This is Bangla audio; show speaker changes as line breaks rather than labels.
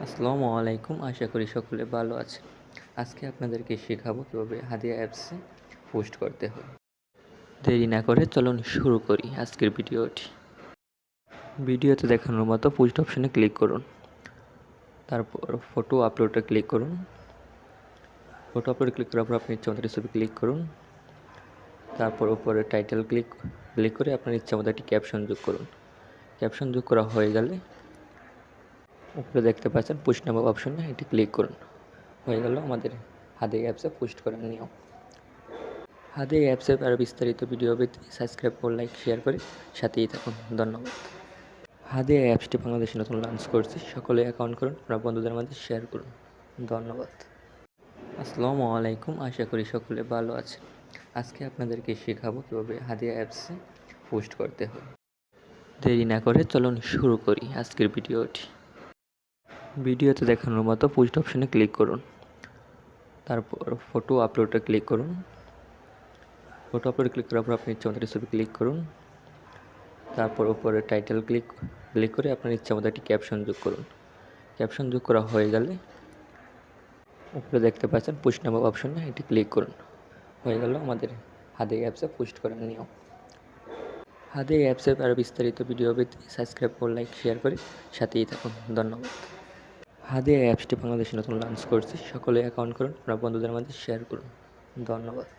আসসালামু আলাইকুম, আশা করি সকলে ভালো আছেন। আজকে আপনাদেরকে শেখাবো কীভাবে হাদিয়া অ্যাপসে পোস্ট করতে হয়। দেরি না করে চলুন শুরু করি আজকের ভিডিওটি। ভিডিওতে দেখানোর মতো পোস্ট অপশনে ক্লিক করুন, তারপর ফটো আপলোডে ক্লিক করুন। ফটো আপলোডে ক্লিক করার পর আপনি ইচ্ছামতো ছবি ক্লিক করুন, তারপর উপরে টাইটেল ক্লিক করে আপনার ইচ্ছামতো একটি ক্যাপশন যোগ করুন। ক্যাপশন যোগ করা হয়ে গেলে উপরে দেখতে পাচ্ছেন পোস্ট নামক অপশনে এটি ক্লিক করুন। হয়ে গেল আমাদের হাদিয়া অ্যাপসে পোস্ট করার নিয়ম। হাদিয়া অ্যাপসের আরও বিস্তারিত ভিডিও পেতে সাবস্ক্রাইব করে লাইক শেয়ার করে সাথেই থাকুন। ধন্যবাদ। হাদিয়া অ্যাপসটি বাংলাদেশে নতুন লঞ্চ করছি, সকলে অ্যাকাউন্ট করুন, আপনার বন্ধুদের মাঝে শেয়ার করুন। ধন্যবাদ। আসসালামু আলাইকুম, আশা করি সকলে ভালো আছেন। আজকে আপনাদেরকে শেখাবো কীভাবে হাদিয়া অ্যাপসে পোস্ট করতে হয়। দেরি না করে চলুন শুরু করি আজকের ভিডিওটি। ভিডিওতে দেখানোর মতো পোস্ট অপশনে ক্লিক করুন, তারপর ফটো আপলোডে ক্লিক করুন। ফটো আপলোডে ক্লিক করার পর আপনি ইচ্ছামতো ছবি ক্লিক করুন, তারপর উপরে টাইটেল ক্লিক করে আপনার ইচ্ছামতো একটি ক্যাপশন যোগ করুন। ক্যাপশন যোগ করা হয়ে গেলে উপরে দেখতে পাচ্ছেন পোস্ট নামক অপশনে এটি ক্লিক করুন। হয়ে গেল আমাদের হাদিয়া অ্যাপসে পোস্ট করার নিয়ম। হাদিয়া অ্যাপসের আরও বিস্তারিত ভিডিও পেতে সাবস্ক্রাইব করে লাইক শেয়ার করে সাথেই থাকুন। ধন্যবাদ। হাদিয়া অ্যাপসটি বাংলাদেশে নতুন লঞ্চ করছি, সকলে অ্যাকাউন্ট করুন, আপনার বন্ধুদের মাঝে শেয়ার করুন। ধন্যবাদ।